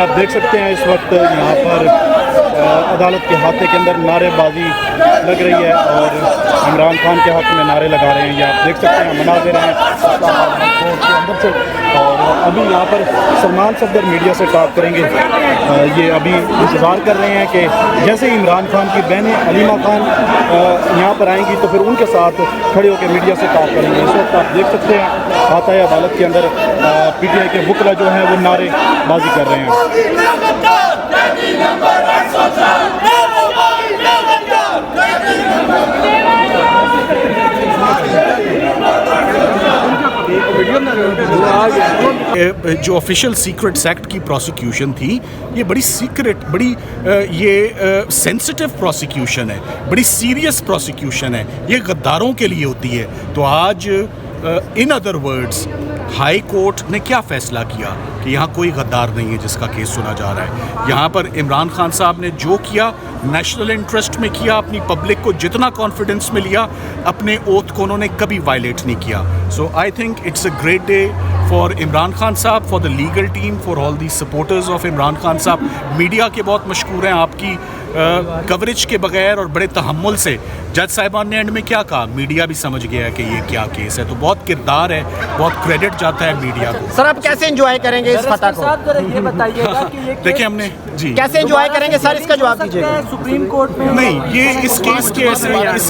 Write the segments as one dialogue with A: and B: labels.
A: आप देख सकते हैं इस वक्त यहाँ पर अदालत के हाथे के अंदर नारेबाजी लग रही है और इमरान खान के हक़ में नारे लगा रहे हैं। ये आप देख सकते हैं मनाज़िर हैं कोर्ट के अंदर से। और अभी यहाँ पर सलमान सफदर मीडिया से टॉक करेंगे। ये अभी इंतज़ार कर रहे हैं कि जैसे ही इमरान खान की बहनें अलीमा खान यहाँ पर आएंगी तो फिर उनके साथ खड़े होकर मीडिया से टॉक करेंगे। इस वक्त आप देख सकते हैं हाथा अदालत के अंदर PTI के वकला जो हैं वो नारेबाजी कर रहे हैं।
B: जो ऑफिशियल सीक्रेट्स एक्ट की प्रोसिक्यूशन थी, ये बड़ी सीक्रेट, बड़ी ये सेंसिटिव प्रोसिक्यूशन है, बड़ी सीरियस प्रोसिक्यूशन है, ये गद्दारों के लिए होती है। तो आज in other words high court ने क्या फ़ैसला किया कि यहाँ कोई गद्दार नहीं है जिसका केस सुना जा रहा है। यहाँ पर इमरान खान साहब ने जो किया नेशनल इंटरेस्ट में किया, अपनी पब्लिक को जितना कॉन्फिडेंस में लिया, अपने ओथ को उन्होंने कभी वायलेट नहीं किया। So I think it's a great day for Imran Khan sahab, for the legal team, for all the supporters of Imran Khan sahab. Media के बहुत मशकूर हैं आपकी कवरेज के बगैर और बड़े तहम्मुल से। जज साहिबान ने एंड में क्या कहा, मीडिया भी समझ गया है कि ये क्या केस है। तो बहुत किरदार है, बहुत क्रेडिट जाता है मीडिया को।
C: सर आप कैसे एंजॉय करेंगे इस फतह को?
D: ये बताइएगा कि ये
B: देखिए हमने जी
C: कैसे एंजॉय करेंगे सर, इसका जवाब दीजिएगा।
D: सुप्रीम कोर्ट में
B: नहीं, ये इस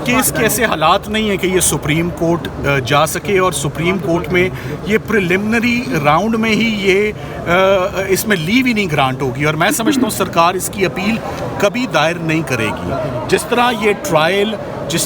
B: केस के ऐसे हालात नहीं है कि ये सुप्रीम कोर्ट जा सके। और सुप्रीम कोर्ट में ये प्रिलिमिनरी राउंड में ही ये इसमें लीव ही नहीं ग्रांट होगी। और मैं समझता हूँ सरकार इसकी अपील कभी दायर नहीं करेगी। जिस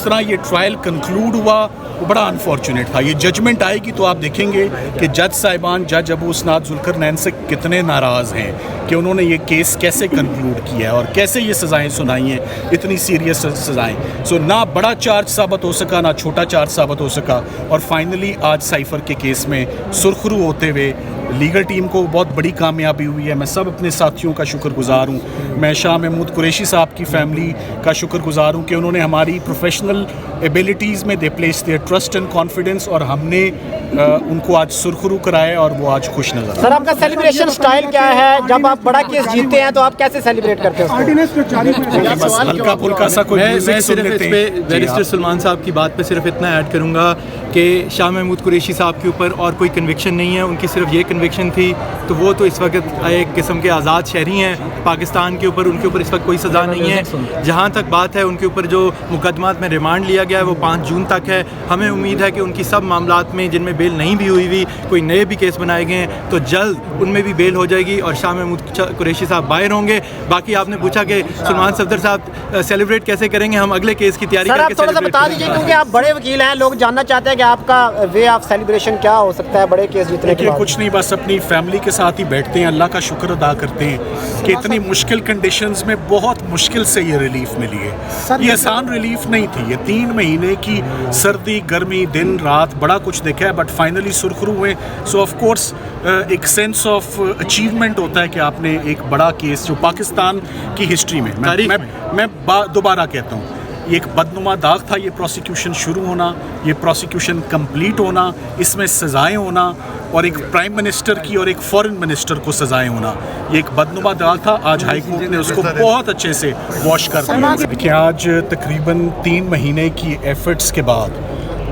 B: तरह ये ट्रायल कंक्लूड हुआ वो बड़ा अनफॉर्चुनेट था। ये जजमेंट आएगी तो आप देखेंगे कि जज साहिबान, जज अबू उसनाद जुल्करनैन से कितने नाराज़ हैं कि उन्होंने ये केस कैसे कंक्लूड किया है और कैसे ये सज़ाएं सुनाई हैं, इतनी सीरियस सज़ाएं। सो ना बड़ा चार्ज साबित हो सका, ना छोटा चार्ज साबित हो सका। और फाइनली आज साइफ़र के केस में सुरखरू होते हुए लीगल टीम को बहुत बड़ी कामयाबी हुई है। मैं सब अपने साथियों का शुक्रगुजार हूँ। मैं शाह महमूद कुरैशी साहब की फैमिली का शुक्रगुजार हूँ कि उन्होंने हमारी प्रोफेशनल एबिलिटीज़ में they place their trust and confidence और हमने उनको आज सुरखरू कराया और वो आज खुश नजर।
C: सर आपका सेलिब्रेशन स्टाइल क्या है? जब आप बड़ा केस जीतते हैं तो आप कैसे सेलिब्रेट करते हैं?
B: बस हल्का फुल्का सा कोई म्यूजिक सुन लेते हैं।
E: बैरिस्टर सलमान साहब की बात पे सिर्फ इतना ऐड करूँगा कि शाह महमूद कुरैशी साहब के ऊपर और कोई कन्विक्शन नहीं है, उनकी सिर्फ ये कन्विक्शन थी। तो वो तो इस वक्त एक किस्म के आज़ाद शहरी हैं पाकिस्तान के ऊपर, उनके ऊपर इस वक्त कोई सज़ा नहीं है। जहाँ तक बात है उनके ऊपर जो मुकदमात में रिमांड लिया गया है वो 5 जून तक है। हमें उम्मीद है कि उनकी सब मामलात में जिनमें बेल नहीं भी हुई कोई नए भी केस बनाए गए हैं तो जल्द उनमें भी बेल हो जाएगी और शाह महमूद कुरैशी साहब बाहर होंगे। बाकी आपने पूछा कि सलमान सफदर साहब सेलिब्रेट कैसे करेंगे, हम अगले केस की तैयारी करके
C: थोड़ा सा बता दीजिए क्योंकि आप बड़े वकील हैं, लोग जानना चाहते हैं कि आपका वे ऑफ सेलिब्रेशन क्या हो सकता है बड़े केस जीतने के बाद?
B: कुछ नहीं, बस अपनी फैमिली के साथ ही बैठते हैं, अल्लाह का शुक्र अदा करते हैं कि इतनी मुश्किल कंडीशंस में बहुत मुश्किल से ये रिलीफ मिली है। ये आसान रिलीफ नहीं थी, ये 3 महीने की सर्दी गर्मी दिन रात बड़ा कुछ देखा है, बट फाइनली सुरखरू हुए। सो ऑफ कोर्स एक सेंस ऑफ अचीवमेंट होता है कि आपने एक बड़ा केस जो पाकिस्तान की हिस्ट्री में, मैं दोबारा कहता हूँ, ये एक बदनुमा दाग था ये प्रोसिक्यूशन शुरू होना, ये प्रोसिक्यूशन कंप्लीट होना, इसमें सज़ाएं होना और एक प्राइम मिनिस्टर की और एक फॉरेन मिनिस्टर को सज़ाएं होना, ये एक बदनुमा दाग था। आज हाई कोर्ट ने उसको बहुत अच्छे से वॉश कर दिया। देखिए आज तकरीबन 3 महीने की एफर्ट्स के बाद,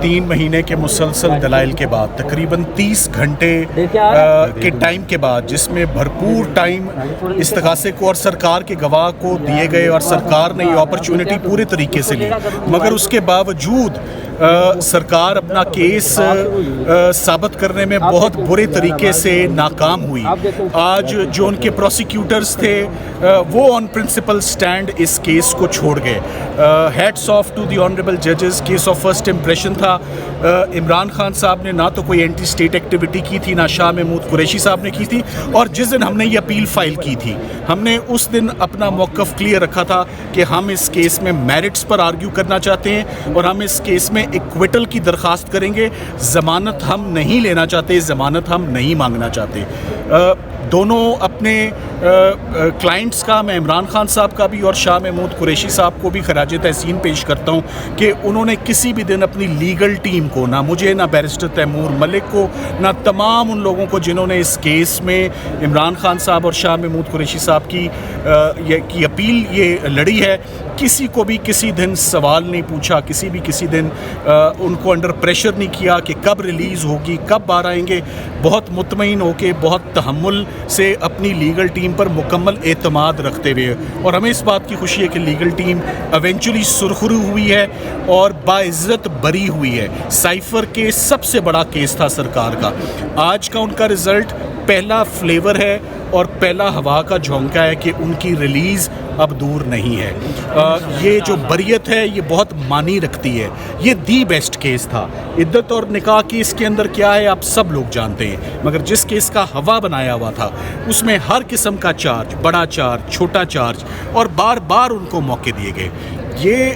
B: 3 महीने के मुसलसल दलाइल के बाद, तकरीबन 30 घंटे के टाइम के बाद, जिसमें भरपूर टाइम इस्तगासे को और सरकार के गवाह को दिए गए और सरकार ने ये अपॉर्चुनिटी पूरे तरीके से ली, मगर उसके बावजूद सरकार अपना केस साबित करने में बहुत बुरे तरीके से नाकाम हुई। आज जो उनके प्रोसिक्यूटर्स थे वो ऑन प्रिंसिपल स्टैंड इस केस को छोड़ गए। Hats off to the honourable जजेस, केस ऑफ फर्स्ट इम्प्रेशन था। इमरान खान साहब ने ना तो कोई एंटी स्टेट एक्टिविटी की थी, ना शाह महमूद कुरैशी साहब ने की थी। और जिस दिन हमने ये अपील फाइल की थी, हमने उस दिन अपना मौक़िफ़ क्लियर रखा था कि हम इस केस में मेरिट्स पर आर्ग्यू करना चाहते हैं और हम इस केस में इक्विटल की दरख्वास्त करेंगे। ज़मानत हम नहीं लेना चाहते, ज़मानत हम नहीं मांगना चाहते। दोनों अपने क्लाइंट्स का, मैं इमरान खान साहब का भी और शाह महमूद कुरैशी साहब को भी खराज तहसीन पेश करता हूँ कि उन्होंने किसी भी दिन अपनी लीगल لیگل ٹیم کو، نہ مجھے، نہ بیرسٹر تیمور ملک کو، نہ تمام ان لوگوں کو جنہوں نے اس کیس میں عمران خان صاحب اور شاہ محمود قریشی صاحب کی اپیل یہ لڑی ہے، کسی کو بھی کسی دن سوال نہیں پوچھا، کسی دن ان کو انڈر پریشر نہیں کیا کہ کب ریلیز ہوگی، کب باہر آئیں گے. بہت مطمئن ہو کے، بہت تحمل سے اپنی لیگل ٹیم پر مکمل اعتماد رکھتے ہوئے، اور ہمیں اس بات کی خوشی ہے کہ لیگل ٹیم ایونچولی سرخرو ہوئی ہے اور باعزت بری ہوئی ہے. سائفر کے سب سے بڑا کیس تھا سرکار کا، آج کا ان کا رزلٹ پہلا فلیور ہے اور پہلا ہوا کا جھونکا ہے کہ ان کی ریلیز اب دور نہیں ہے. یہ جو بریت ہے یہ بہت معنی رکھتی ہے. یہ دی بیسٹ کیس تھا. عدت اور نکاح کیس کے اندر کیا ہے آپ سب لوگ جانتے ہیں، مگر جس کیس کا ہوا بنایا ہوا تھا اس میں ہر قسم کا چارج، بڑا چارج، چھوٹا چارج، اور بار بار ان کو موقع دیے گئے. یہ